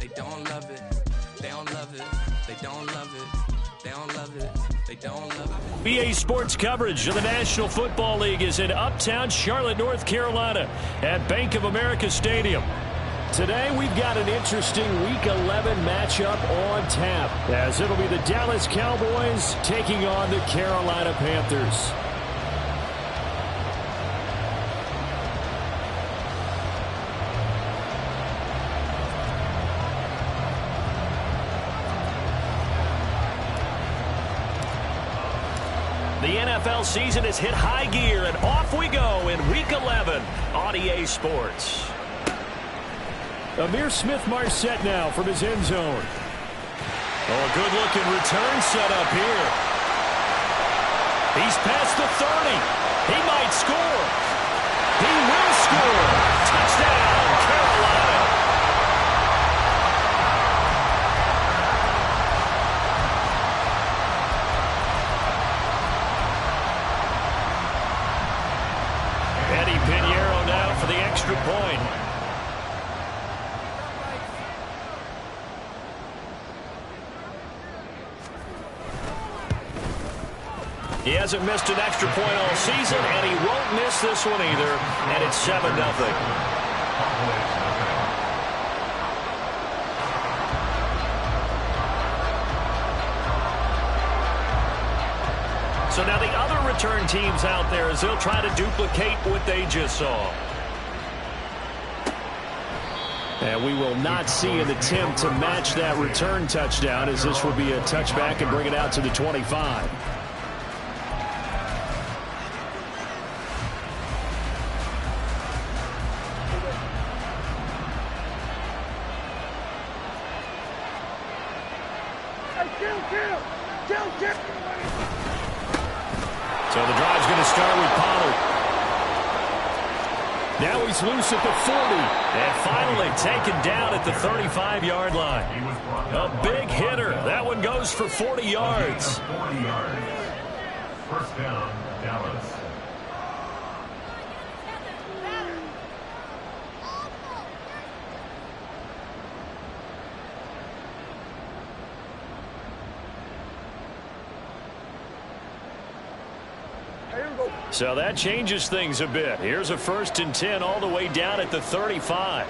they don't love it. They don't love it, they don't love it. They don't love it, they don't love it. BA Sports coverage of the National Football League is in Uptown Charlotte, North Carolina at Bank of America Stadium. Today we've got an interesting Week 11 matchup on tap, as it'll be the Dallas Cowboys taking on the Carolina Panthers. The NFL season has hit high gear, and off we go in Week 11 on EA Sports. Amir Smith-Marset now from his end zone. Oh, a good-looking return set up here. He's past the 30. He might score. He will score. Touchdown, Carolina. Eddie Pinheiro now for the extra point. He hasn't missed an extra point all season, and he won't miss this one either, and it's 7-0. So now the other return teams out there as they'll try to duplicate what they just saw. And we will not see an attempt to match that return touchdown, as this will be a touchback and bring it out to the 25. So the drive's going to start with Pollard. Now he's loose at the 40. And finally taken down at the 35-yard line. A big hitter. That one goes for 40 yards. First down, Dallas. So that changes things a bit. Here's a 1st and 10 all the way down at the 35.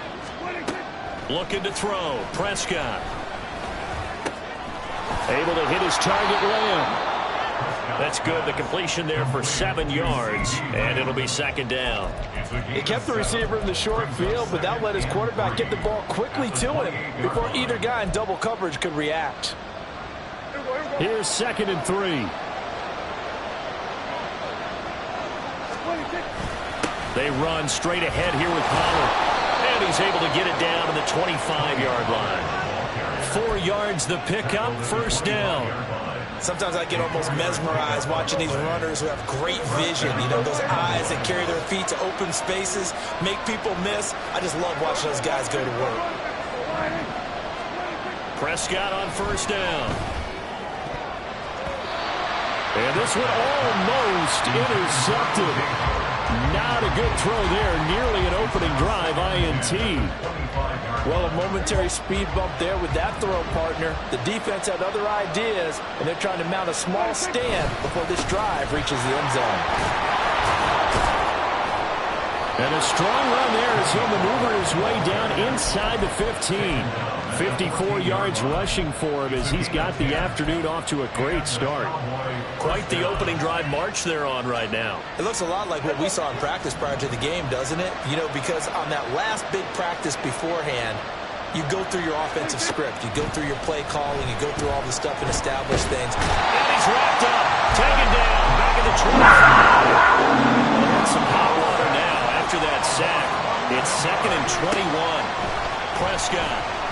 Looking to throw. Prescott. Able to hit his target, Lamb. That's good. The completion there for 7 yards, and it'll be 2nd down. He kept the receiver in the short field, but that let his quarterback get the ball quickly to him before either guy in double coverage could react. Here's 2nd and 3. They run straight ahead here with Pollard. And he's able to get it down to the 25-yard line. 4 yards the pickup, 1st down. Sometimes I get almost mesmerized watching these runners who have great vision. You know, those eyes that carry their feet to open spaces, make people miss. I just love watching those guys go to work. Prescott on 1st down. And this one almost intercepted. Not a good throw there. Nearly an opening drive INT. Well, a momentary speed bump there with that throw, partner. The defense had other ideas, and they're trying to mount a small stand before this drive reaches the end zone. And a strong run there as he'll maneuver his way down inside the 15. 54 yards rushing for him as he's got the afternoon off to a great start. Quite the opening drive march they're on right now. It looks a lot like what we saw in practice prior to the game, doesn't it? You know, because on that last big practice beforehand, you go through your offensive script. You go through your play calling. You go through all the stuff and establish things. And he's wrapped up. Taken down. Back at the 25. Some hot water now after that sack. It's 2nd and 21. Prescott.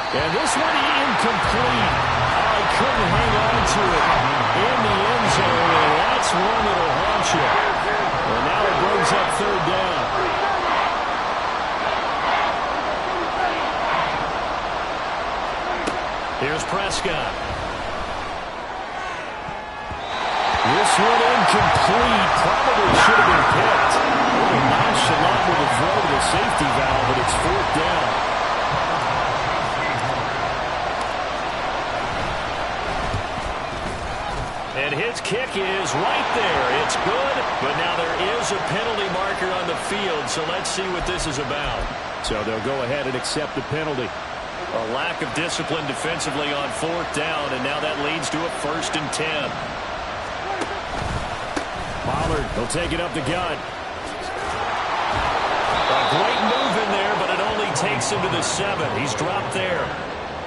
And this one incomplete. I couldn't hang on to it in the end zone, and that's one that'll haunt you. And now it brings up 3rd down. Here's Prescott. This one incomplete. Probably should have been picked. A little nonchalant with a throw to the safety valve, but it's 4th down. And his kick is right there. It's good, but now there is a penalty marker on the field, so let's see what this is about. So they'll go ahead and accept the penalty. A lack of discipline defensively on 4th down, and now that leads to a 1st and 10. Pollard will take it up the gut. A great move in there, but it only takes him to the 7. He's dropped there.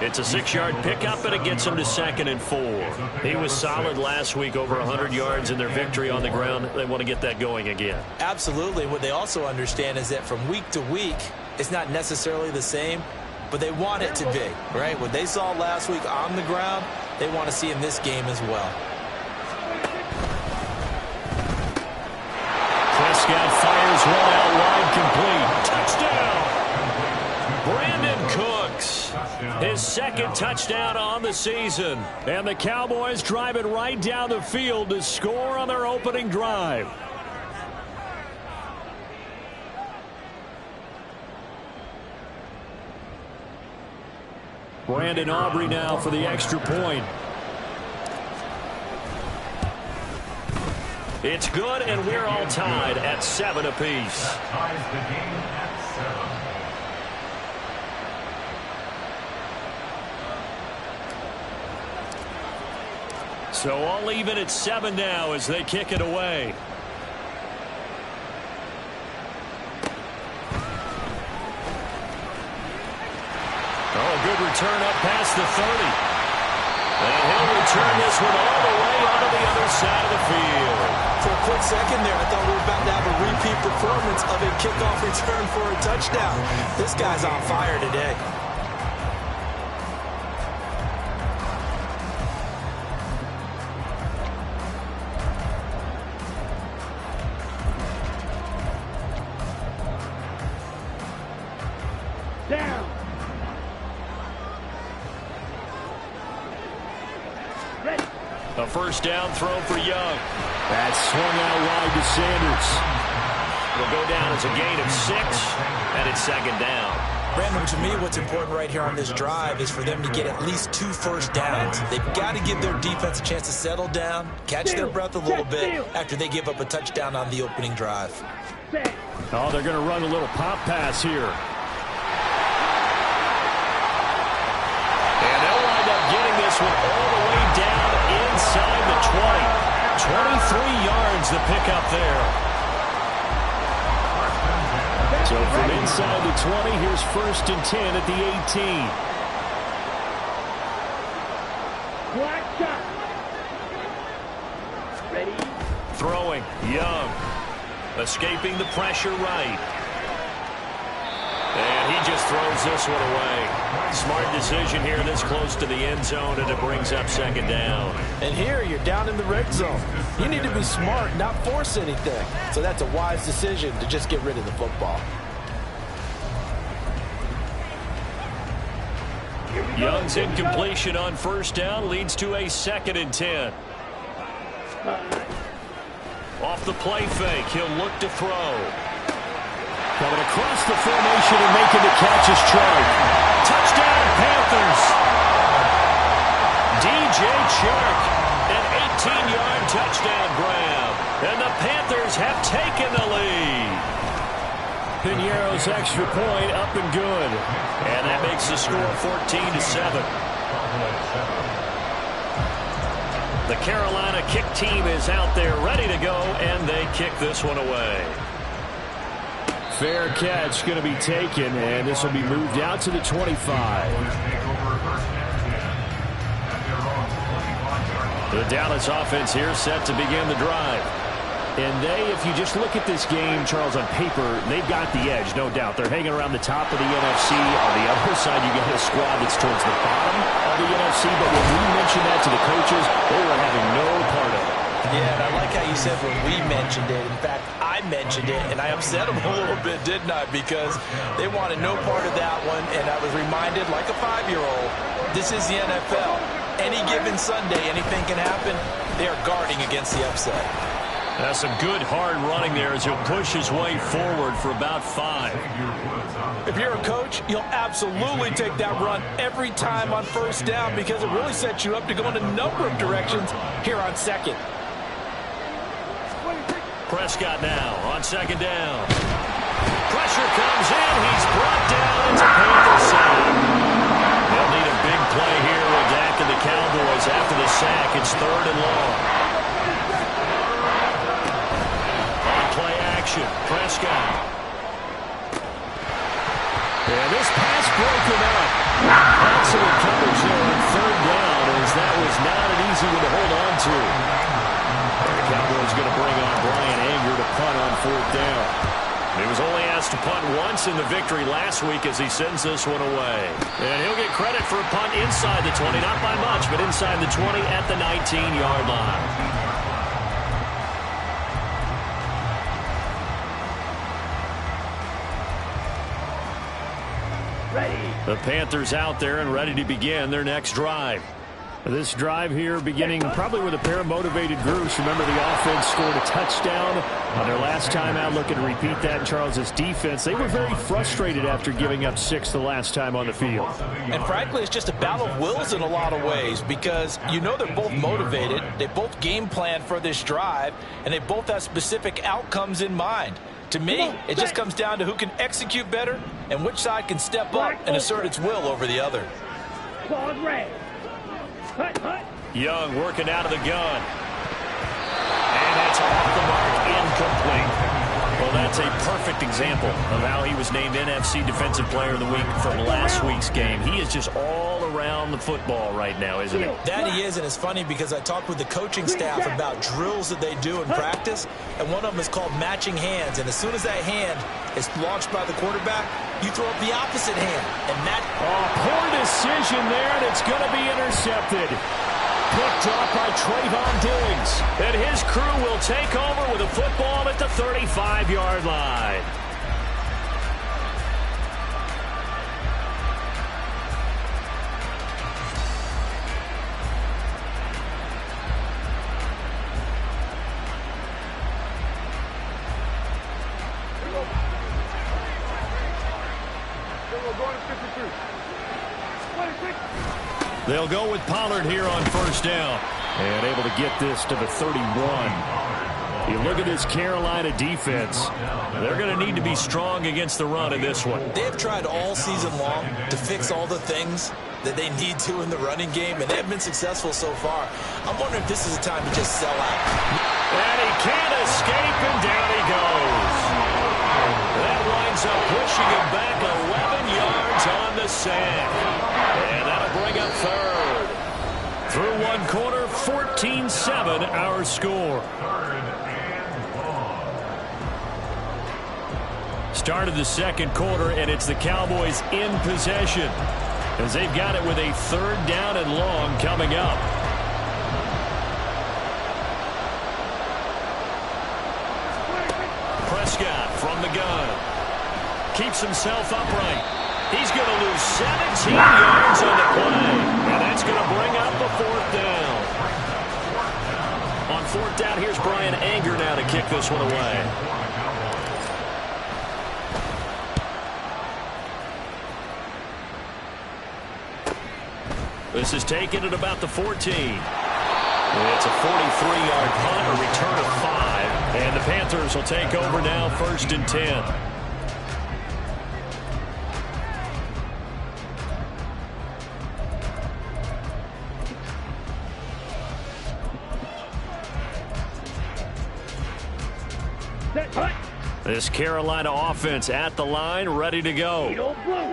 It's a 6-yard pickup, and it gets him to 2nd and 4. He was solid last week, over 100 yards in their victory on the ground. They want to get that going again. Absolutely. What they also understand is that from week to week, it's not necessarily the same, but they want it to be, right? What they saw last week on the ground, they want to see in this game as well. Prescott fires one out wide, complete. Touchdown! Brandon Cooks, his 2nd touchdown on the season. And the Cowboys drive it right down the field to score on their opening drive. Brandon Aubrey now for the extra point. It's good, and we're all tied at 7 apiece. So all even at 7 now as they kick it away. Oh, good return up past the 30. And he'll return this one all the way onto the other side of the field. For a quick second there, I thought we were about to have a repeat performance of a kickoff return for a touchdown. This guy's on fire today. A 1st down throw for Young. That's swung out wide to Sanders. Will go down as a gain of 6, and it's 2nd down. Brandon, to me, what's important right here on this drive is for them to get at least 2 first downs. They've got to give their defense a chance to settle down, catch their breath a little bit after they give up a touchdown on the opening drive. Oh, they're going to run a little pop pass here. And they'll wind up getting this one all the way down inside the 20. 23 yards the pickup there. So from inside the 20, here's 1st and 10 at the 18. Ready? Throwing, Young. Escaping the pressure right. And he just throws this one away. Smart decision here this close to the end zone, and it brings up 2nd down. And here you're down in the red zone. You need to be smart, not force anything. So that's a wise decision to just get rid of the football. Young's incompletion on 1st down leads to a 2nd and 10. Off the play fake, he'll look to throw. Coming across the formation and making the catch is Chark. Touchdown, Panthers. DJ Chark, an 18-yard touchdown grab. And the Panthers have taken the lead. Piñeiro's extra point up and good. And that makes the score 14-7. The Carolina kick team is out there ready to go, and they kick this one away. Fair catch going to be taken, and this will be moved out to the 25. The Dallas offense here set to begin the drive. And if you just look at this game, Charles, on paper, they've got the edge, no doubt. They're hanging around the top of the NFC. On the other side, you get a squad that's towards the bottom of the NFC. But when we mentioned that to the coaches, they were having no part of it. Yeah, and I like how you said when we mentioned it. In fact, I mentioned it, and I upset them a little bit, didn't I? Because they wanted no part of that one, and I was reminded, like a 5-year-old, this is the NFL. any given Sunday, anything can happen. They are guarding against the upset. That's some good hard running there as he'll push his way forward for about 5. If you're a coach, you'll absolutely take that run every time on first down because it really sets you up to go in a number of directions here on second. Prescott now on second down. Pressure comes in. He's brought down. It's a Panthers sack. They'll need a big play here with Dak and the Cowboys after the sack. It's 3rd and long. On play action, Prescott. And this pass broken up. Excellent coverage there on 3rd down as that was not an easy one to hold on to. The Cowboys going to bring on Brian Anger to punt on 4th down. He was only asked to punt once in the victory last week as he sends this one away. And he'll get credit for a punt inside the 20, not by much, but inside the 20 at the 19-yard line. The Panthers out there and ready to begin their next drive. This drive here beginning probably with a pair of motivated groups. Remember, the offense scored a touchdown on their last time out. Looking to repeat that in Charles's defense. They were very frustrated after giving up 6 the last time on the field. And frankly, it's just a battle of wills in a lot of ways because you know they're both motivated. They both game plan for this drive, and they both have specific outcomes in mind. To me, it just comes down to who can execute better and which side can step up and assert its will over the other. Young working out of the gun. And it's off the mark, incomplete. Well, that's a perfect example of how he was named NFC Defensive Player of the Week from last week's game. He is just all around the football right now, isn't he? That he is, and it's funny because I talked with the coaching staff about drills that they do in practice, and one of them is called matching hands. And as soon as that hand is launched by the quarterback, you throw up the opposite hand. And that... poor decision there, and it's going to be intercepted. Picked up by Trayvon Diggs. And his crew will take over with a football at the 35-yard line. They'll go with Pollard here on first down. And able to get this to the 31. You look at this Carolina defense. They're going to need to be strong against the run in this one. They've tried all season long to fix all the things that they need to in the running game, and they've been successful so far. I'm wondering if this is a time to just sell out. And he can't escape, and down he goes. That winds up pushing him back 11 yards on the sack. And that'll bring up 3rd. Through one quarter, 14-7 our score. Start of the second quarter, and it's the Cowboys in possession as they've got it with a 3rd down and long coming up. Prescott from the gun. Keeps himself upright. He's going to lose 17 yards on the play. And that's going to bring up the 4th down. On 4th down, here's Brian Anger now to kick this one away. This is taken at about the 14. It's a 43-yard punt, a return of 5. And the Panthers will take over now, 1st and 10. This Carolina offense at the line, ready to go.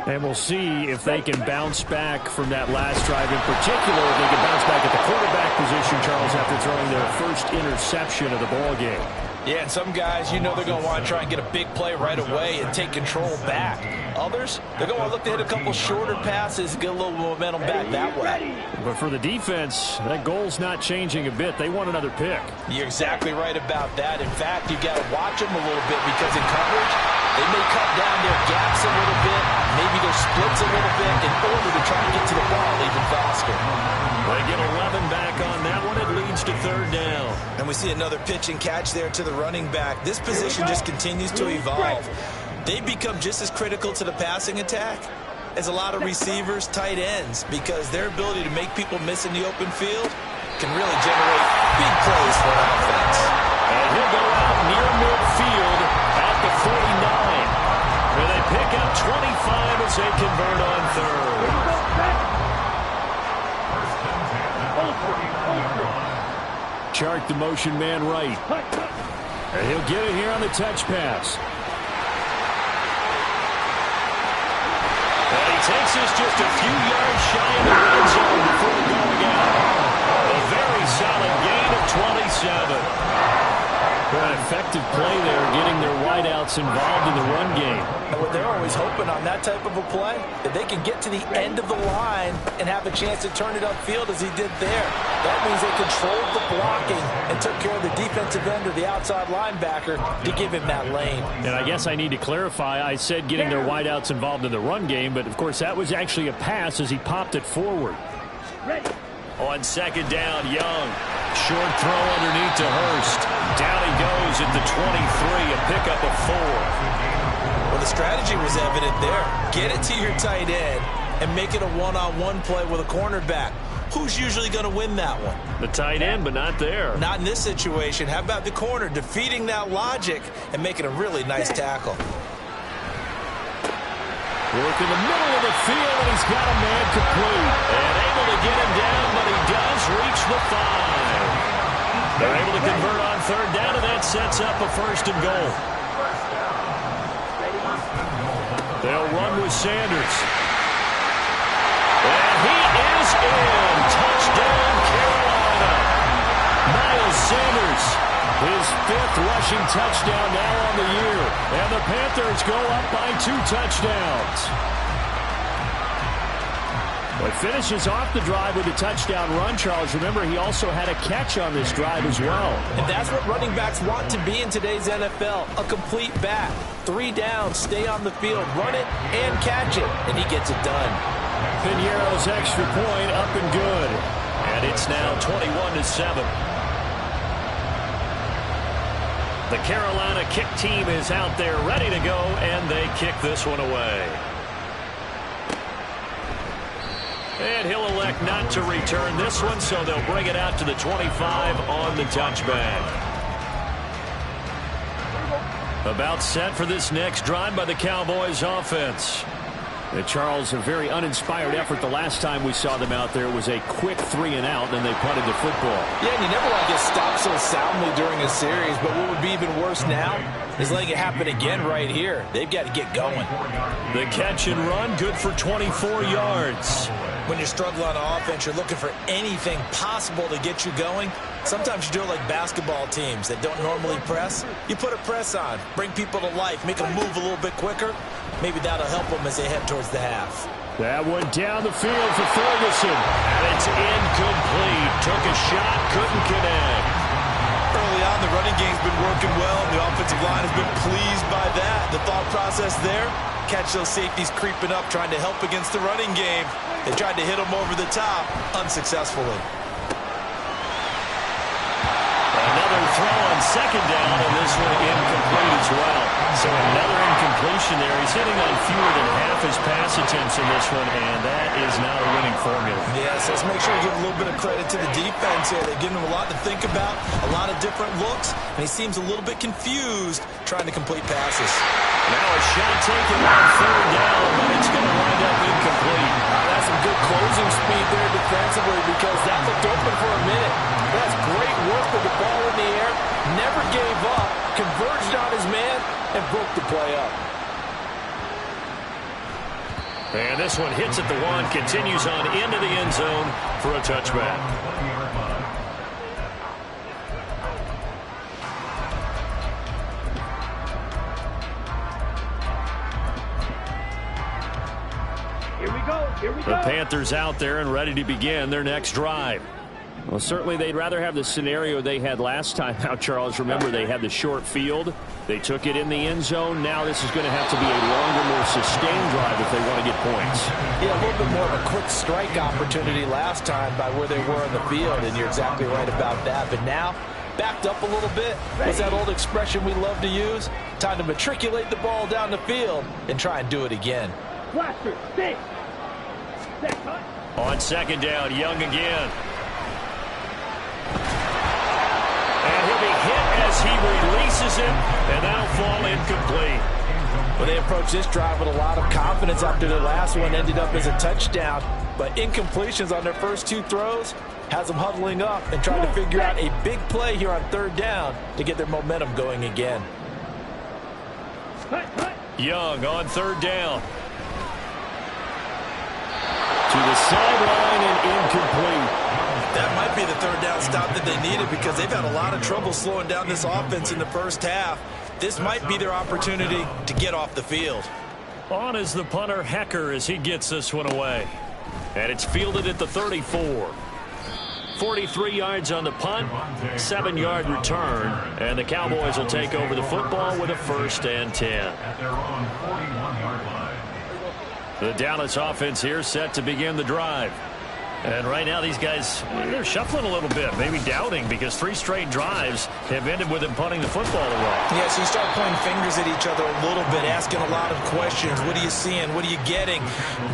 And we'll see if they can bounce back from that last drive in particular. If they can bounce back at the quarterback position, Charles, after throwing their first interception of the ballgame. Yeah, and some guys, you know they're going to want to try and get a big play right away and take control back. Others, they're going to look to hit a couple shorter passes and get a little momentum back that way. But for the defense, that goal's not changing a bit. They want another pick. You're exactly right about that. In fact, you've got to watch them a little bit because in coverage, they may cut down their gaps a little bit, maybe their splits a little bit in order to try and get to the ball even faster. They get 11 back on that one. It leads to third down. And we see another pitch and catch there to the running back. This position just continues to evolve. They become just as critical to the passing attack as a lot of receivers, tight ends, because their ability to make people miss in the open field can really generate big plays for an offense. And he'll go out near midfield at the 49. Where they pick up 25 as they convert on third. Chart the motion man right. And he'll get it here on the touch pass. And he takes this just a few yards shy of the red zone before going out. A very solid gain of 27. An effective play there, getting their wideouts involved in the run game. And what they're always hoping on that type of a play, that they can get to the end of the line and have a chance to turn it upfield as he did there. That means they controlled the blocking and took care of the defensive end or the outside linebacker to give him that lane. And I guess I need to clarify, I said getting their wideouts involved in the run game, but of course that was actually a pass as he popped it forward. Ready. On second down, Young. Short throw underneath to Hurst. Down he goes at the 23, a pickup of 4. Well, the strategy was evident there. Get it to your tight end and make it a one-on-one play with a cornerback. Who's usually going to win that one? The tight end, but not there. Not in this situation. How about the corner defeating that logic and making a really nice tackle? Work in the middle of the field, and he's got a man complete. And able to get him down, but he does reach the 5. They're able to convert on third down, and that sets up a first and goal. They'll run with Sanders. And he is in. Touchdown, Carolina. Miles Sanders, his 5th rushing touchdown now on the year. And the Panthers go up by 2 touchdowns. Well, he finishes off the drive with a touchdown run, Charles. Remember, he also had a catch on this drive as well. And that's what running backs want to be in today's NFL, a complete back. 3 downs, stay on the field, run it, and catch it. And he gets it done. Piñeiro's extra point up and good. And it's now 21-7. The Carolina kick team is out there ready to go, and they kick this one away. And he'll elect not to return this one, so they'll bring it out to the 25 on the touchback. About set for this next drive by the Cowboys offense. Charles, a very uninspired effort the last time we saw them out there was a quick 3 and out, and they punted the football. Yeah, and you never want to get stopped so soundly during a series, but what would be even worse now is letting it happen again right here. They've got to get going. The catch and run, good for 24 yards. When you struggle on offense, you're looking for anything possible to get you going. Sometimes you do it like basketball teams that don't normally press. You put a press on, bring people to life, make them move a little bit quicker. Maybe that'll help them as they head towards the half. That went down the field for Ferguson. And it's incomplete. Took a shot, couldn't connect. Early on, the running game's been working well. The offensive line has been pleased by that. The thought process there, catch those safeties creeping up, trying to help against the running game. They tried to hit them over the top, unsuccessfully. Another throw on second down, and this one incomplete as well. So another incompletion there. He's hitting on fewer than half his pass attempts in this one, and that is not a winning formula. Yes, let's make sure we give a little bit of credit to the defense here. They're giving him a lot to think about, a lot of different looks, and he seems a little bit confused trying to complete passes. Now a shot taken on third down, but it's going to wind up incomplete. That's some good closing speed there defensively because that looked open for a minute. That's great work with the ball in the air. Never gave up, converged on his man, and broke the play up. And this one hits at the 1, continues on into the end zone for a touchback. Here we go. The Panthers out there and ready to begin their next drive. Well, certainly they'd rather have the scenario they had last time out, Charles. Remember, they had the short field. They took it in the end zone. Now this is going to have to be a longer, more sustained drive if they want to get points. Yeah, a little bit more of a quick strike opportunity last time by where they were on the field, and you're exactly right about that. But now, backed up a little bit. What's that old expression we love to use? Time to matriculate the ball down the field and try and do it again. On second down, Young again. And he'll be hit as he releases it, and that'll fall incomplete. Well, they approached this drive with a lot of confidence after the last one ended up as a touchdown. But incompletions on their first two throws has them huddling up and trying to figure out a big play here on third down to get their momentum going again. Young on third down. To the sideline and incomplete. That might be the third down stop that they needed because they've had a lot of trouble slowing down this offense in the first half. This might be their opportunity to get off the field. On is the punter, Hecker, as he gets this one away. And it's fielded at the 34. 43 yards on the punt, 7-yard return, and the Cowboys will take over the football with a 1st and 10. The Dallas offense here set to begin the drive. And right now these guys, they're shuffling a little bit, maybe doubting, because 3 straight drives have ended with them punting the football away. Yeah, so you start pointing fingers at each other a little bit, asking a lot of questions. What are you seeing? What are you getting?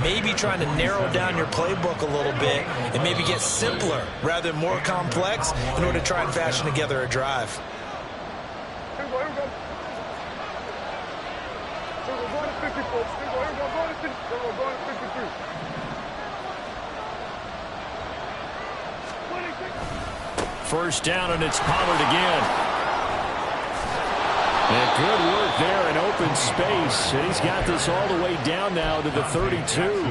Maybe trying to narrow down your playbook a little bit and maybe get simpler rather than more complex in order to try and fashion together a drive. Here we go. So we're going to 50, folks. Here we go. We're going to 50. We're going to 53. First down, and it's Pollard again. And good work there in open space. And he's got this all the way down now to the 32.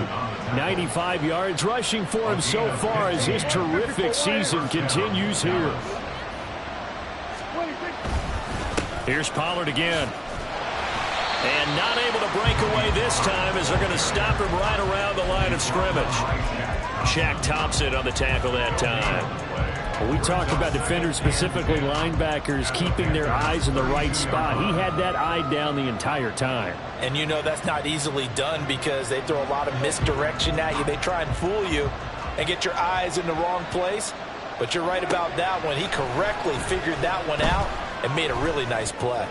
95 yards rushing for him so far as his terrific season continues here. Here's Pollard again. And not able to break away this time as they're going to stop him right around the line of scrimmage. Shaq Thompson on the tackle that time. We talked about defenders, specifically linebackers, keeping their eyes in the right spot. He had that eye down the entire time. And you know that's not easily done because they throw a lot of misdirection at you. They try and fool you and get your eyes in the wrong place. But you're right about that one. He correctly figured that one out and made a really nice play.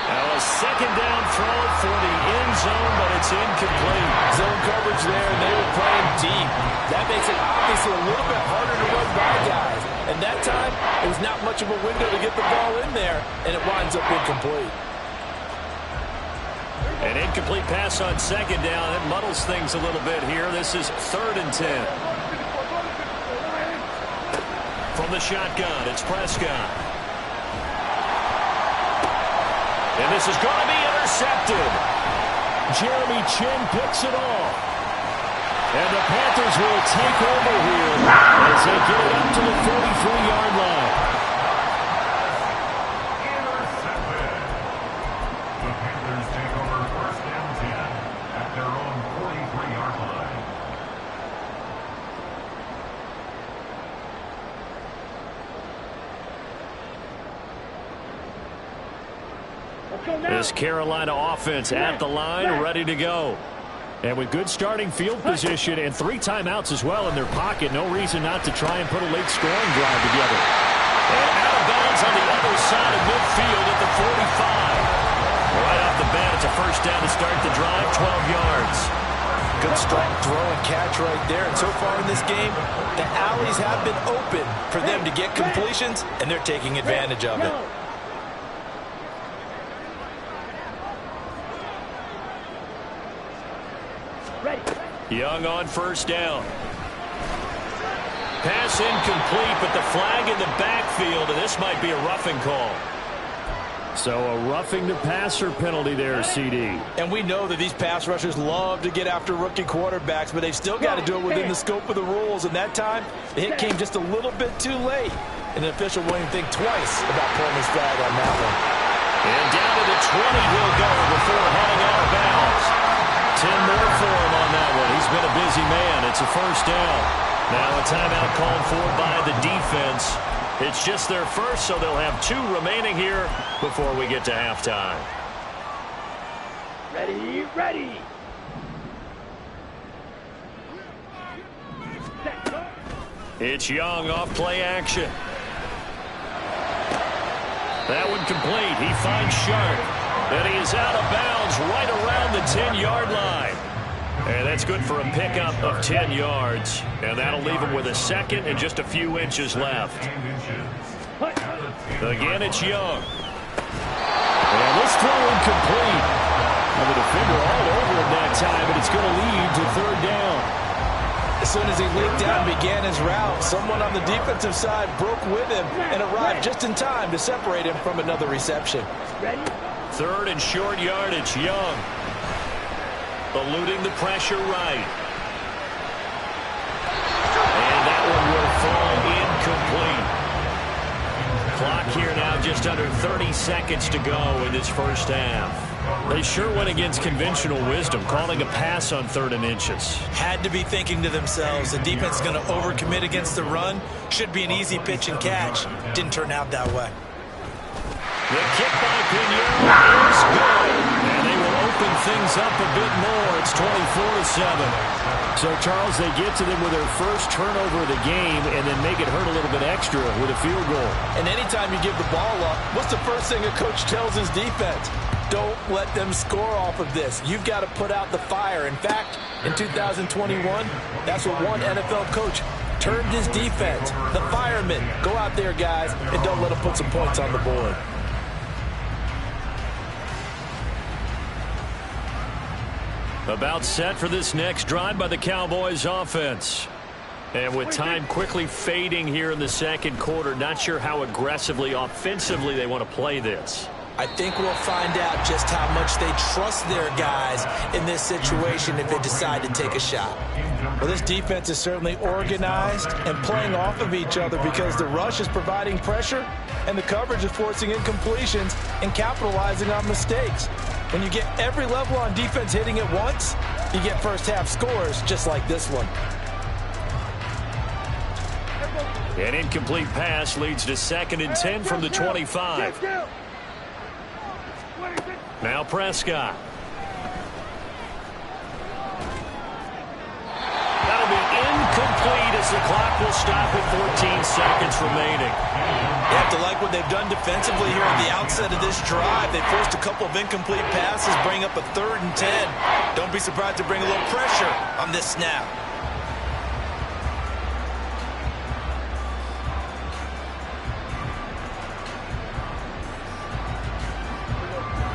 Now a second down throw for the end zone, but it's incomplete. Zone coverage there, and they were playing deep. That makes it obviously a little bit harder to run by guys. And that time, it was not much of a window to get the ball in there, and it winds up incomplete. An incomplete pass on second down. It muddles things a little bit here. This is 3rd and 10. From the shotgun, it's Prescott. And this is going to be intercepted. Jeremy Chin picks it off. And the Panthers will take over here as they get it up to the 43-yard line. Intercepted. The Panthers take over 1st and 10 at their own 43-yard line. This Carolina offense at the line, ready to go. And with good starting field position and 3 timeouts as well in their pocket, no reason not to try and put a late scoring drive together. And out of bounds on the other side of midfield at the 45. Right off the bat, it's a 1st down to start the drive, 12 yards. Good strong throw and catch right there. And so far in this game, the alleys have been open for them to get completions, and they're taking advantage of it. Young on 1st down. Pass incomplete, but the flag in the backfield, and this might be a roughing call. So a roughing the passer penalty there, CD. And we know that these pass rushers love to get after rookie quarterbacks, but they've still got to do it within the scope of the rules. And that time, the hit came just a little bit too late. And the official won't even think twice about pulling his flag on that one. And down to the 20 he'll go before heading out of bounds. 10 more for him on that one. He's been a busy man. It's a 1st down. Now a timeout called for by the defense. It's just their first, so they'll have 2 remaining here before we get to halftime. Ready. It's Young off play action. That one complete. He finds Sharp. And he is out of bounds right around the 10-yard line. And that's good for a pickup of 10 yards. And that'll leave him with a second and just a few inches left. Again, it's Young. And this throw incomplete. And the defender all over him that time, but it's going to lead to 3rd down. As soon as he leaped out and began his route, someone on the defensive side broke with him and arrived just in time to separate him from another reception. 3rd and short yardage. Young eluding the pressure right. And that one will fall incomplete. Clock here now just under 30 seconds to go in this first half. They sure went against conventional wisdom, calling a pass on 3rd and inches. Had to be thinking to themselves, the defense is going to overcommit against the run. Should be an easy pitch and catch. Didn't turn out that way. The kick by Pinion is good. And they will open things up a bit more. It's 24-7. So, Charles, they get to them with their first turnover of the game and then make it hurt a little bit extra with a field goal. And anytime you give the ball up, what's the first thing a coach tells his defense? Don't let them score off of this. You've got to put out the fire. In fact, in 2021, that's what one NFL coach termed his defense. The firemen. Go out there, guys, and don't let them put some points on the board. About set for this next drive by the Cowboys offense. And with time quickly fading here in the second quarter, not sure how aggressively, offensively they want to play this. I think we'll find out just how much they trust their guys in this situation if they decide to take a shot. Well, this defense is certainly organized and playing off of each other because the rush is providing pressure and the coverage is forcing incompletions and capitalizing on mistakes. When you get every level on defense hitting at once, you get first half scores just like this one. An incomplete pass leads to 2nd and 10 from the 25. Now Prescott. That'll be incomplete as the clock will stop at 14 seconds remaining. You have to like what they've done defensively here at the outset of this drive. They forced a couple of incomplete passes, bring up a 3rd and 10. Don't be surprised to bring a little pressure on this snap.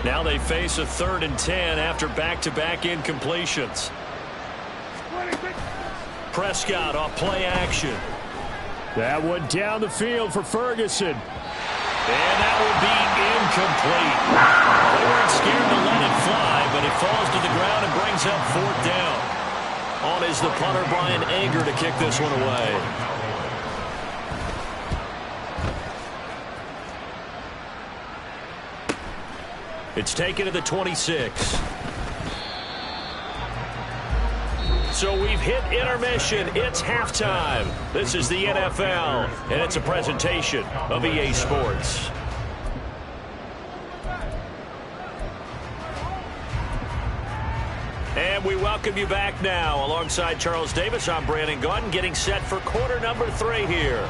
Now they face a 3rd and 10 after back-to-back incompletions. Prescott off play action. That one down the field for Ferguson. And that will be incomplete. They weren't scared to let it fly, but it falls to the ground and brings up 4th down. On is the punter, Brian Anger, to kick this one away. It's taken to the 26. So we've hit intermission. It's halftime. This is the NFL, and it's a presentation of EA Sports. And we welcome you back now. Alongside Charles Davis, I'm Brandon Gunn, getting set for quarter number 3 here.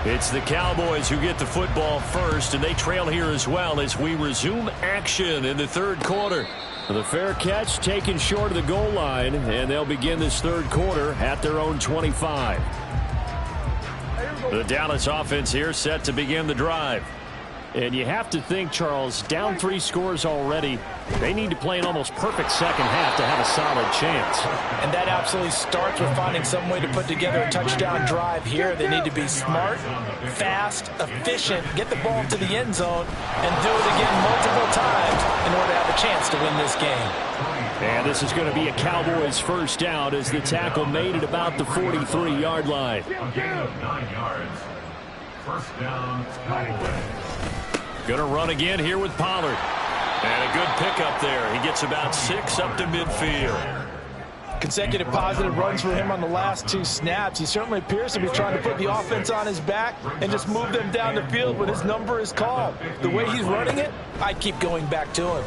It's the Cowboys who get the football first, and they trail here as well as we resume action in the 3rd quarter. The fair catch taken short of the goal line, and they'll begin this 3rd quarter at their own 25. The Dallas offense here set to begin the drive. And you have to think, Charles, down 3 scores already, they need to play an almost perfect second half to have a solid chance. And that absolutely starts with finding some way to put together a touchdown drive here. They need to be smart, fast, efficient, get the ball to the end zone, and do it again multiple times in order to have a chance to win this game. And this is going to be a Cowboys first down as the tackle made at about the 43-yard line. 9 yards. First down, Cowboys. Going to run again here with Pollard. And a good pickup there. He gets about 6 up to midfield. Consecutive positive runs for him on the last 2 snaps. He certainly appears to be trying to put the offense on his back and just move them down the field when his number is called. The way he's running it, I keep going back to him.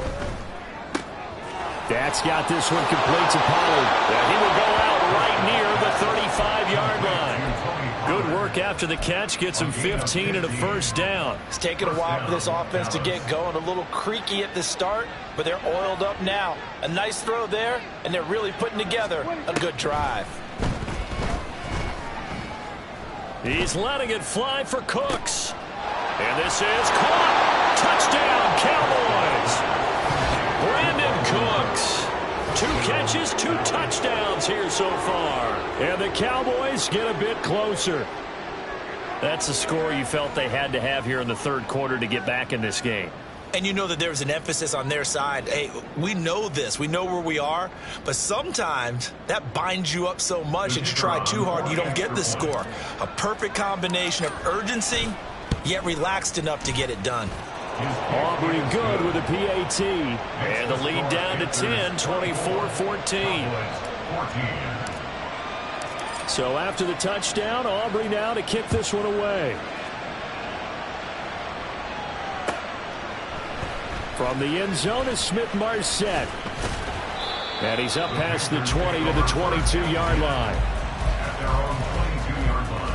That's got this one complete to Pollard. And he will go out right near the 35-yard line. Good work after the catch. Gets him 15 and a first down. It's taken a while for this offense to get going. A little creaky at the start, but they're oiled up now. A nice throw there, and they're really putting together a good drive. He's letting it fly for Cooks. And this is caught. Touchdown, Cowboys. Brandon Cooks. 2 catches, 2 touchdowns here so far. And the Cowboys get a bit closer. That's a score you felt they had to have here in the third quarter to get back in this game. And you know that there's an emphasis on their side. Hey, we know this. We know where we are. But sometimes that binds you up so much that you try too hard, you don't get the score. A perfect combination of urgency, yet relaxed enough to get it done. Aubrey good with a PAT. And the lead down to 10, 24-14. So after the touchdown, Aubrey now to kick this one away. From the end zone is Smith-Marset. And he's up past the 20 to the 22-yard line. At their own 22-yard line.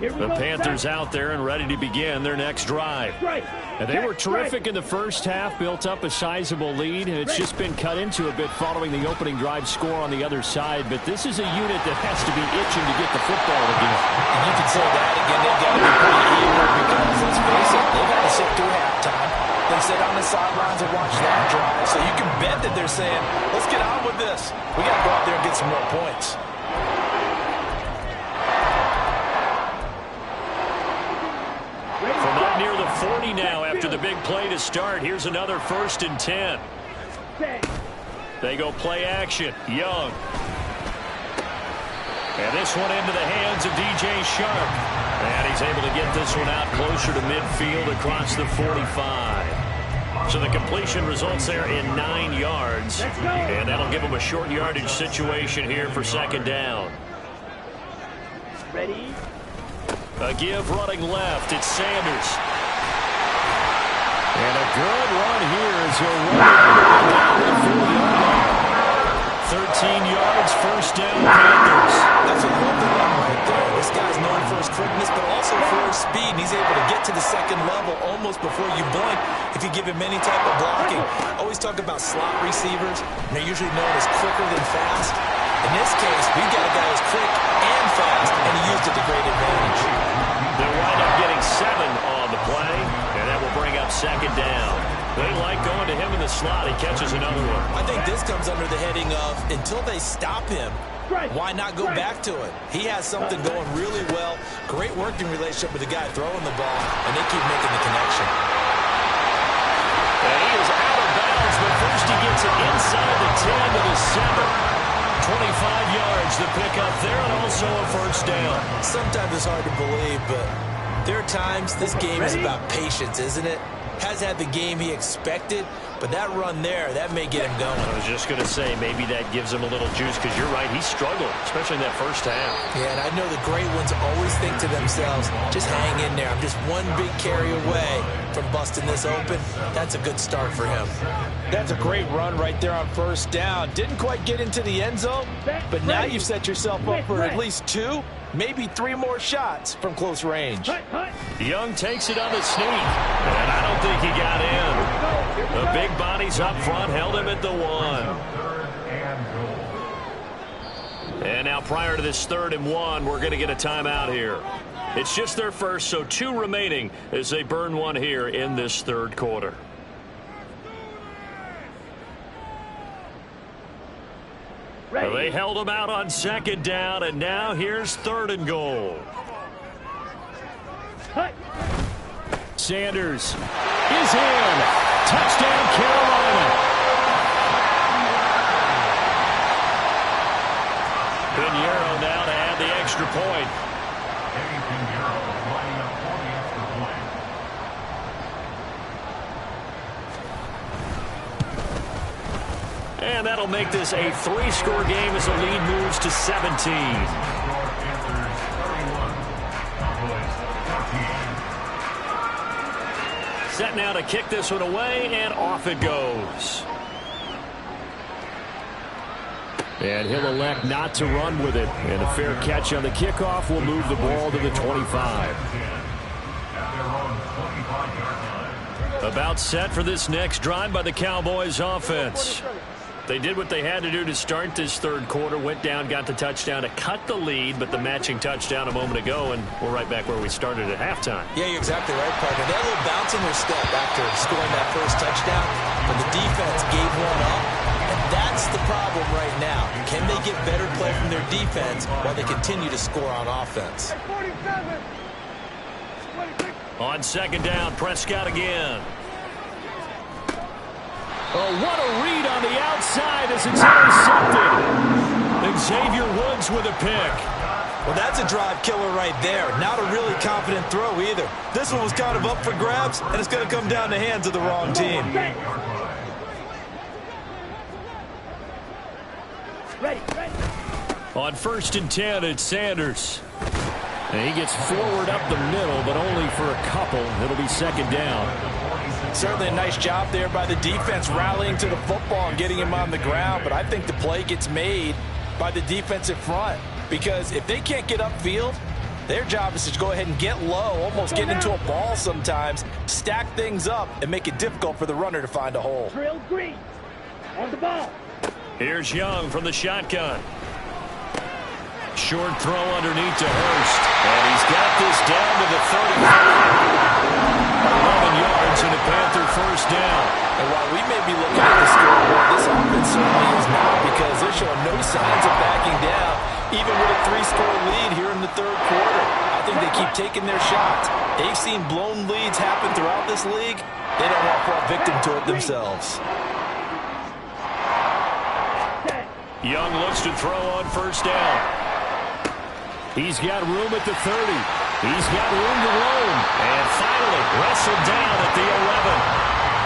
The Panthers out there and ready to begin their next drive. And they were terrific in the first half, built up a sizable lead, and it's just been cut into a bit following the opening drive score on the other side. But this is a unit that has to be itching to get the football again. And you can say that again. They've got to be pretty eager because, let's face it, they've got to sit through halftime, then sit on the sidelines and watch that drive. So you can bet that they're saying, let's get on with this. We got to go out there and get some more points. From up near the 40 now after the big play to start. Here's another 1st and 10. They go play action. Young. And this one into the hands of DJ Sharp. And he's able to get this one out closer to midfield across the 45. So the completion results there in 9 yards. And that'll give him a short yardage situation here for 2nd down. Ready? A give running left. It's Sanders. And a good run here as he'll run down the 40-yard line. 13 yards, 1st down, Panthers. That's a lovely run right there. This guy's known for his quickness, but also for his speed. And he's able to get to the 2nd level almost before you blink if you give him any type of blocking. Always talk about slot receivers, and they're usually known as quicker than fast. In this case, we've got a guy who's quick and fast, and he used it to great advantage. They'll wind up getting 7 on the play, and that will bring up 2nd down. They like going to him in the slot. He catches another one. I think this comes under the heading of, until they stop him, why not go back to it? He has something going really well. Great working relationship with the guy throwing the ball, and they keep making the connection. And he is out of bounds, but first he gets it inside the 10 to the 7. 25 yards to pick up there, and also a 1st down. Sometimes it's hard to believe, but there are times this game is about patience, isn't it? Has had the game he expected, but that run there, that may get him going. I was just going to say, maybe that gives him a little juice, because you're right, he struggled, especially in that first half. Yeah, and I know the great ones always think to themselves, just hang in there. I'm just one big carry away from busting this open. That's a good start for him. That's a great run right there on 1st down. Didn't quite get into the end zone, but now you've set yourself up for at least 2, maybe 3 more shots from close range. Young takes it on the sneak, and I don't think he got in. The big bodies up front held him at the 1. And now prior to this 3rd and 1, we're going to get a timeout here. It's just their first, so 2 remaining as they burn one here in this 3rd quarter. They held him out on 2nd down, and now here's 3rd and goal. Sanders is in. Touchdown, Carolina. Pinheiro now to add the extra point. Eddie Pinheiro lining up for the extra point. And that'll make this a 3-score game as the lead moves to 17. Panthers 31, Cowboys 14. Set now to kick this one away, and off it goes. And he'll elect not to run with it. And a fair catch on the kickoff will move the ball to the 25. About set for this next drive by the Cowboys offense. They did what they had to do to start this third quarter. Went down, got the touchdown to cut the lead, but the matching touchdown a moment ago, and we're right back where we started at halftime. Yeah, you're exactly right, partner. They had a little bounce in their step after scoring that first touchdown, but the defense gave one up, and that's the problem right now. Can they get better play from their defense while they continue to score on offense? On second down, Prescott again. Oh, what a read on the outside as it's intercepted. Xavier Woods with a pick. Well, that's a drive killer right there. Not a really confident throw either. This one was kind of up for grabs, and it's going to come down the hands of the wrong team. On 1st and 10, it's Sanders. And he gets forward up the middle, but only for a couple. It'll be second down. Certainly a nice job there by the defense rallying to the football and getting him on the ground, but I think the play gets made by the defensive front because if they can't get upfield, their job is to go ahead and get low, almost get into a ball sometimes, stack things up, and make it difficult for the runner to find a hole. Drill green on the ball. Here's Young from the shotgun. Short throw underneath to Hurst. And he's got this down to the 35. 11 yards and a Panther first down. And while we may be looking at the scoreboard, this offense certainly is not because they're showing no signs of backing down, even with a 3-score lead here in the third quarter. I think they keep taking their shots. They've seen blown leads happen throughout this league. They don't want to fall victim to it themselves. Young looks to throw on first down. He's got room at the 30. He's got room to roam. And finally, wrestled down at the 11.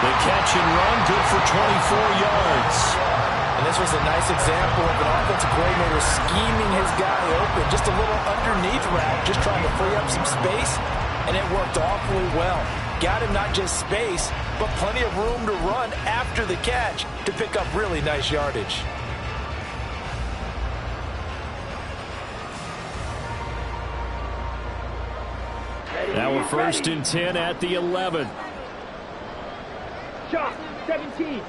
The catch and run, good for 24 yards. And this was a nice example of an offensive coordinator scheming his guy open. Just a little underneath route, just trying to free up some space. And it worked awfully well. Got him not just space, but plenty of room to run after the catch to pick up really nice yardage. Now we're 1st and 10 at the 11. Shot 17.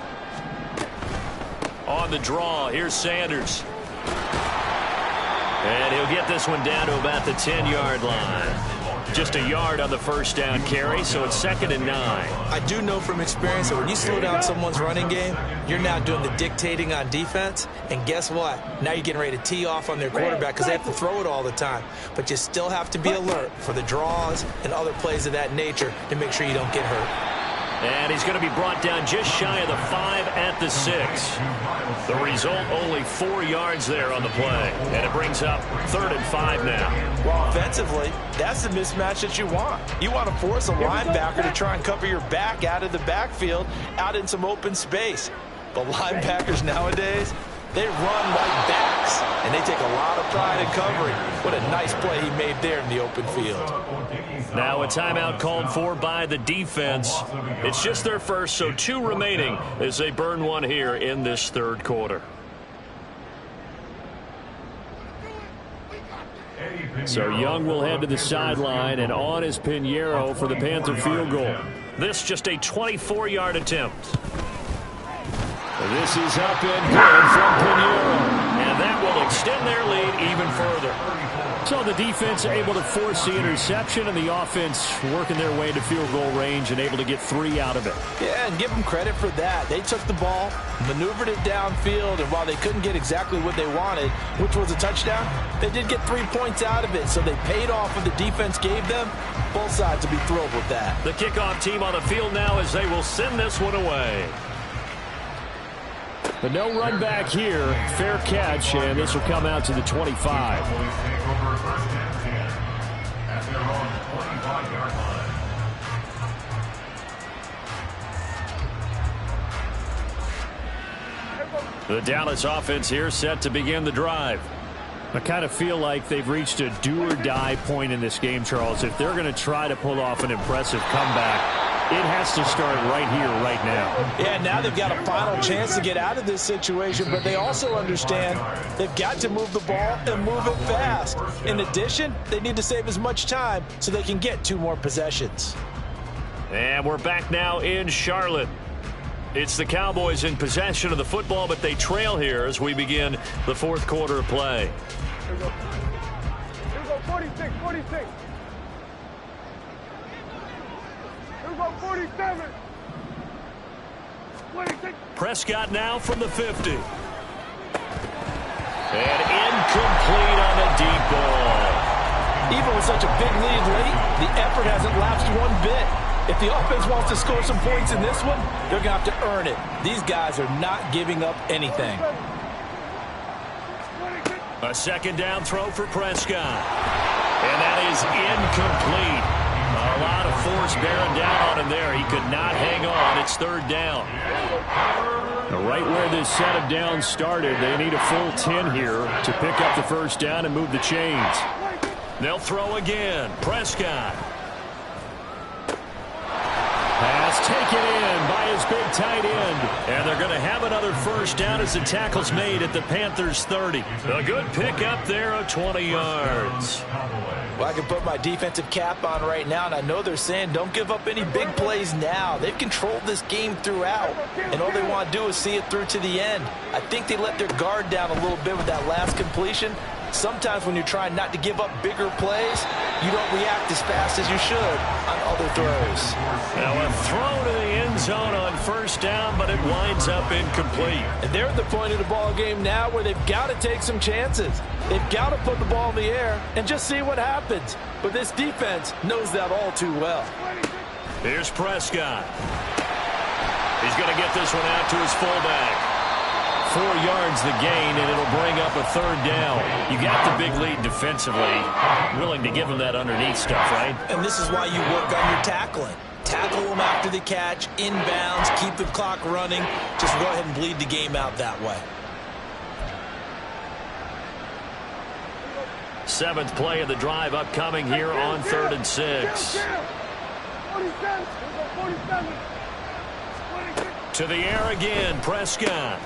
On the draw, here's Sanders. And he'll get this one down to about the 10-yard line. Just a yard on the first down carry, so it's 2nd and 9. I do know from experience that when you slow down someone's running game, you're now doing the dictating on defense. And guess what? Now you're getting ready to tee off on their quarterback because they have to throw it all the time. But you still have to be alert for the draws and other plays of that nature to make sure you don't get hurt. And he's going to be brought down just shy of the 5 at the 6. The result, only 4 yards there on the play. And it brings up 3rd and 5 now. Well, offensively, that's the mismatch that you want. You want to force a linebacker to try and cover your back out of the backfield, out in some open space. But linebackers nowadays, they run like backs, and they take a lot of pride in covering. What a nice play he made there in the open field. Now a timeout called for by the defense. It's just their first, so 2 remaining as they burn one here in this third quarter. So Young will head to the sideline, and on is Pinheiro for the Panther field goal. This just a 24-yard attempt. This is up and good from Pinheiro. And that will extend their lead even further. So the defense able to force the interception, and the offense working their way to field goal range and able to get 3 out of it. Yeah, and give them credit for that. They took the ball, maneuvered it downfield, and while they couldn't get exactly what they wanted, which was a touchdown, they did get 3 points out of it, so they paid off what the defense gave them. Both sides will be thrilled with that. The kickoff team on the field now as they will send this one away. But no run back here. Fair catch, and this will come out to the 25. Cowboys take over first and 10 at their own 25-yard line. The Dallas offense here set to begin the drive. I kind of feel like they've reached a do-or-die point in this game, Charles. If they're going to try to pull off an impressive comeback, it has to start right here, right now. Yeah, now they've got a final chance to get out of this situation, but they also understand they've got to move the ball and move it fast. In addition, they need to save as much time so they can get 2 more possessions. And we're back now in Charlotte. It's the Cowboys in possession of the football, but they trail here as we begin the fourth quarter of play. Here we go, 46, 46. Here we go, 47. 26. Prescott now from the 50. And incomplete on the deep ball. Even with such a big lead late, the effort hasn't lapsed one bit. If the offense wants to score some points in this one, they're going to have to earn it. These guys are not giving up anything. A second down throw for Prescott. And that is incomplete. A lot of force bearing down on him there. He could not hang on. It's third down. Right where this set of downs started, they need a full 10 here to pick up the first down and move the chains. They'll throw again. Prescott. Pass taken in by his big tight end. And they're going to have another first down as the tackle's made at the Panthers' 30. A good pickup there of 20 yards. Well, I can put my defensive cap on right now, and I know they're saying don't give up any big plays now. They've controlled this game throughout, and all they want to do is see it through to the end. I think they let their guard down a little bit with that last completion. Sometimes when you're trying not to give up bigger plays, you don't react as fast as you should on other throws. Now a throw to the end zone on first down, but it winds up incomplete. And they're at the point of the ball game now where they've got to take some chances. They've got to put the ball in the air and just see what happens. But this defense knows that all too well. Here's Prescott. He's going to get this one out to his fullback. 4 yards the gain, and it'll bring up a third down. You got the big lead defensively. Willing to give him that underneath stuff, right? And this is why you work on your tackling. Tackle them after the catch, inbounds, keep the clock running. Just go ahead and bleed the game out that way. 7th play of the drive upcoming here on 3rd and 6. To the air again, Prescott.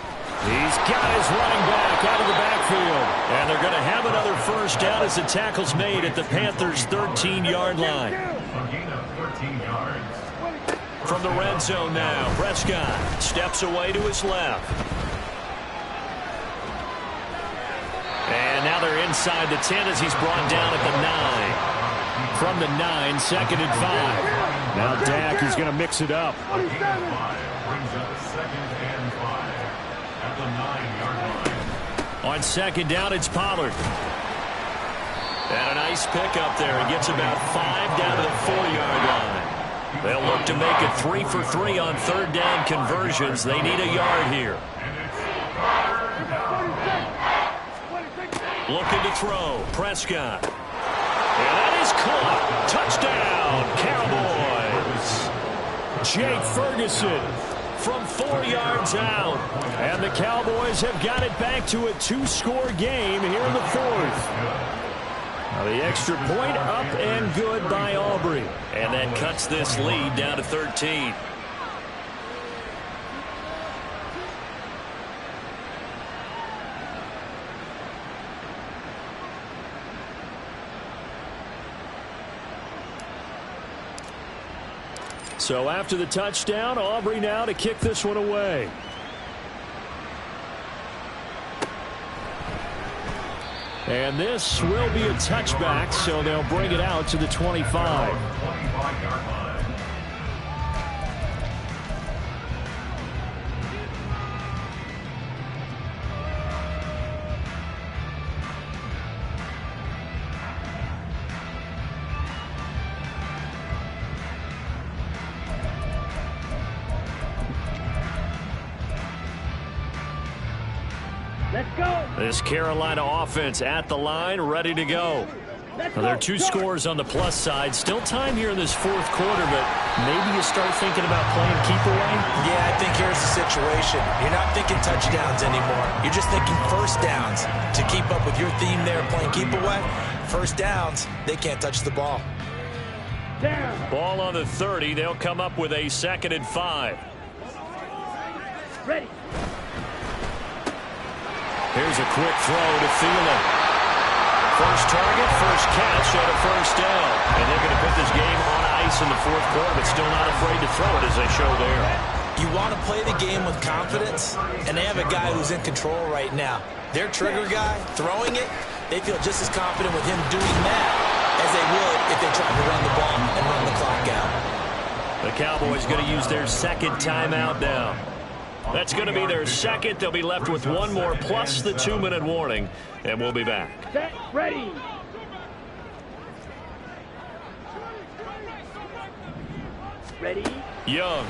He's got his running back out of the backfield. And they're going to have another first down as the tackle's made at the Panthers' 13-yard line. A gain of 13 yards. From the red zone now, Prescott steps away to his left. And now they're inside the 10 as he's brought down at the 9. From the 9, 2nd and 5. Now Dak is going to mix it up. A gain of 5 brings up 2nd and 5 at the 9-yard line. On 2nd down, it's Pollard. And a nice pickup there. He gets about 5 down to the 4-yard line. They'll look to make it 3 for 3 on 3rd down conversions. They need a yard here. Looking to throw. Prescott. And that is caught. Touchdown, Cowboys. Jake Ferguson from 4 yards out. And the Cowboys have got it back to a 2-score game here in the 4th. Now the extra point up and good by Aubrey. And that cuts this lead down to 13. So after the touchdown, Aubrey now to kick this one away. And this will be a touchback, so they'll bring it out to the 25. 25-yard line. This Carolina offense at the line, ready to go. Well, there are 2 scores on the plus side. Still time here in this fourth quarter, but maybe you start thinking about playing keep away? Yeah, I think here's the situation. You're not thinking touchdowns anymore. You're just thinking first downs. To keep up with your theme there, playing keep away, first downs, they can't touch the ball. Ball on the 30. They'll come up with a 2nd and 5. Ready. Here's a quick throw to Thielen. First target, first catch, and a first down. And they're going to put this game on ice in the fourth quarter, but still not afraid to throw it as they show there. You want to play the game with confidence, and they have a guy who's in control right now. Their trigger guy, throwing it, they feel just as confident with him doing that as they would if they tried to run the ball and run the clock out. The Cowboys going to use their 2nd timeout now. That's going to be their 2nd. They'll be left with 1 more plus the 2-minute warning, and we'll be back. Set, ready. Ready. Young.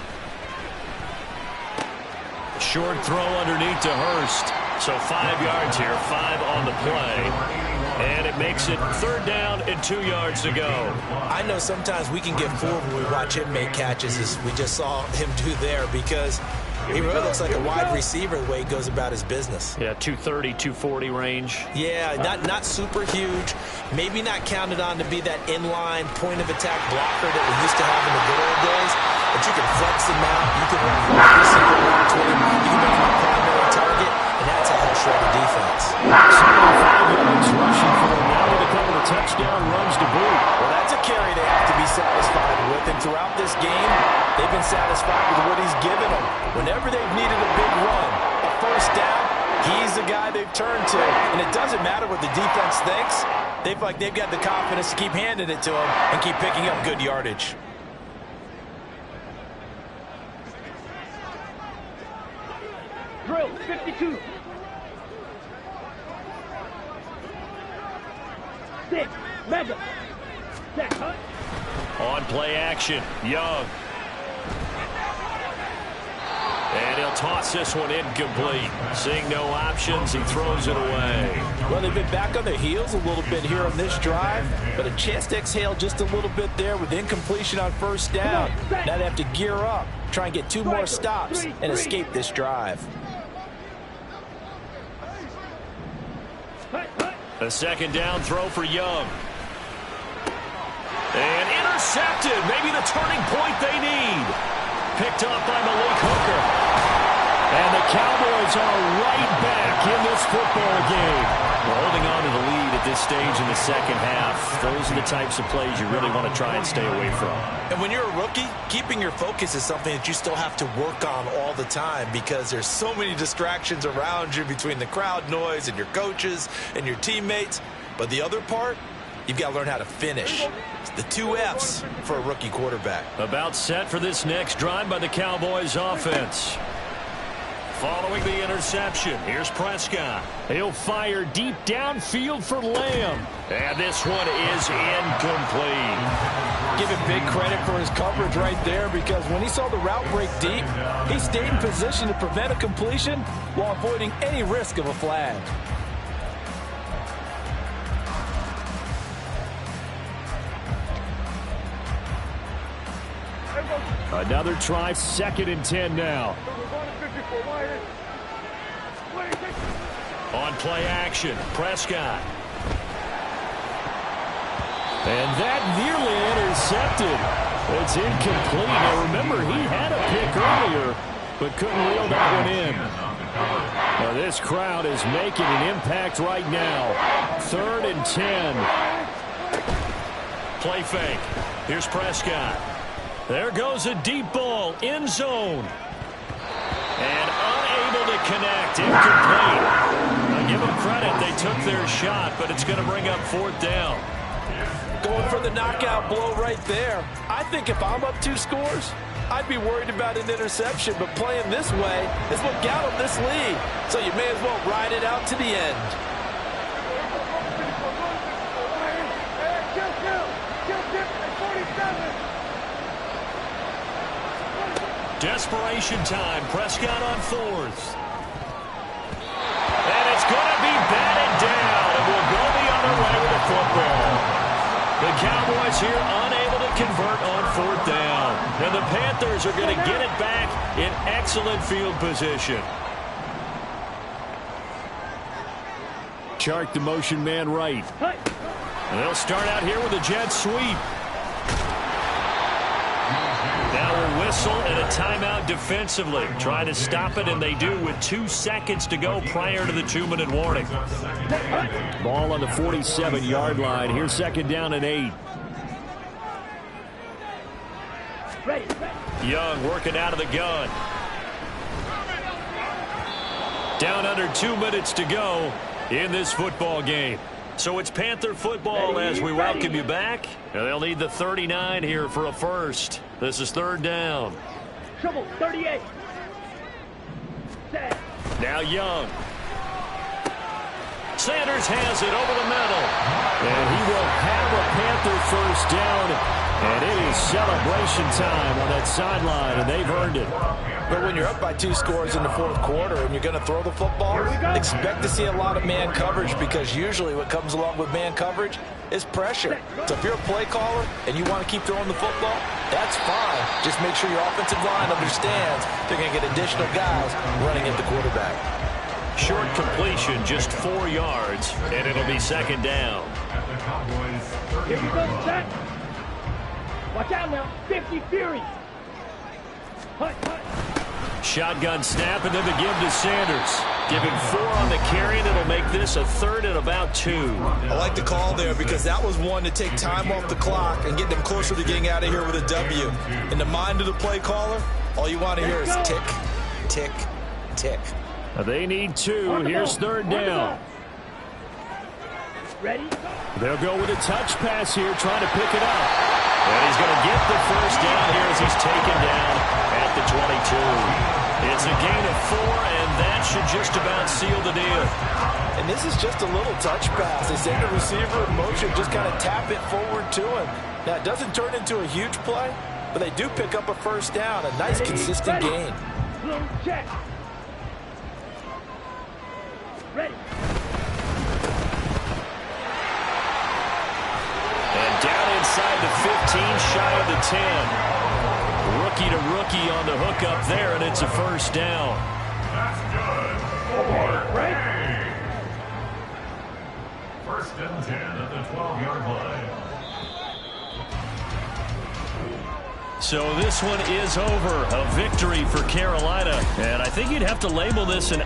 Short throw underneath to Hurst. So 5 yards here, 5 on the play. And it makes it 3rd down and 2 yards to go. I know sometimes we can get fooled when we watch him make catches, as we just saw him do there, because he really looks like a wide receiver the way he goes about his business. Yeah, 230, 240 range. Yeah, not super huge. Maybe not counted on to be that inline point-of-attack blocker that we used to have in the good old days. But you can flex him out. You can run wide receiver route to him. You can make him a primary target, and that's a hell shredded defense. 75 yards rushing for him now with a couple of touchdown runs to boot. Well, that's a carry they have to be satisfied with. And throughout this game, they've been satisfied with what he's given them. Whenever they've needed a big run, a first down, he's the guy they've turned to. And it doesn't matter what the defense thinks. They feel like they've got the confidence to keep handing it to him and keep picking up good yardage. Drill, 52. 6, mega. Set, huh? On play action, Young. And he'll toss this one incomplete. Seeing no options, he throws it away. Well, they've been back on their heels a little bit here on this drive, but a chance to exhale just a little bit there with incompletion on first down. Now they have to gear up, try and get 2 more stops and escape this drive. A 2nd down throw for Young. And intercepted. Maybe the turning point they need. Picked up by Malik Hooker. And the Cowboys are right back in this football game. We're holding on to the lead at this stage in the second half. Those are the types of plays you really want to try and stay away from. And when you're a rookie, keeping your focus is something that you still have to work on all the time, because there's so many distractions around you between the crowd noise and your coaches and your teammates. But the other part, you've got to learn how to finish. It's the 2 F's for a rookie quarterback. About set for this next drive by the Cowboys offense. Following the interception, here's Prescott. He'll fire deep downfield for Lamb. And this one is incomplete. Give him big credit for his coverage right there, because when he saw the route break deep, he stayed in position to prevent a completion while avoiding any risk of a flag. Another try, 2nd and 10 now. On play action, Prescott. And that nearly intercepted. It's incomplete. Now remember, he had a pick earlier, but couldn't reel that one in. Now this crowd is making an impact right now. 3rd and 10. Play fake. Here's Prescott. There goes a deep ball, end zone. And unable to connect, incomplete. I give them credit, they took their shot, but it's going to bring up 4th down. Going for the knockout blow right there. I think if I'm up 2 scores, I'd be worried about an interception, but playing this way is what got them this lead. So you may as well ride it out to the end. Desperation time. Prescott on 4th. And it's going to be Cowboys here unable to convert on 4th down. And the Panthers are going to get it back in excellent field position. Chark the motion man right. And they'll start out here with a jet sweep. Now a whistle and a timeout defensively. Trying to stop it, and they do with 2 seconds to go prior to the 2-minute warning. Ball on the 47-yard line. Here's 2nd down and 8. Young working out of the gun. Down under 2 minutes to go in this football game. So it's Panther football as we welcome you back. And they'll need the 39 here for a first. This is 3rd down. Trouble, 38. Now Young. Sanders has it over the middle. And he will have a Panther first down. And it is celebration time on that sideline, and they've earned it. But when you're up by 2 scores in the 4th quarter and you're going to throw the football, expect to see a lot of man coverage, because usually what comes along with man coverage is pressure. So if you're a play caller and you want to keep throwing the football, that's fine. Just make sure your offensive line understands they're going to get additional guys running at the quarterback. Short completion, just 4 yards, and it'll be 2nd down. Here we go, set. Watch out now, 50 Fury. Shotgun snap, and then the give to Sanders. Give him 4 on the carry, and it'll make this a 3rd and about 2. I like the call there, because that was one to take time off the clock and get them closer to getting out of here with a W. In the mind of the play caller, all you want to hear is tick, tick, tick. They need 2. Here's 3rd down. Ready? They'll go with a touch pass here, trying to pick it up. And he's going to get the first down here as he's taken down at the 22. It's a gain of 4, and that should just about seal the deal. And this is just a little touch pass. They send the receiver in motion, just kind of tap it forward to him. Now, it doesn't turn into a huge play, but they do pick up a first down, a nice, consistent gain. Check. Ready. And down inside the 15, shy of the 10. Rookie to rookie on the hook up there, and it's a first down. That's good. For Ray. 1st and 10 at the 12-yard line. So this one is over. A victory for Carolina. And I think you'd have to label this an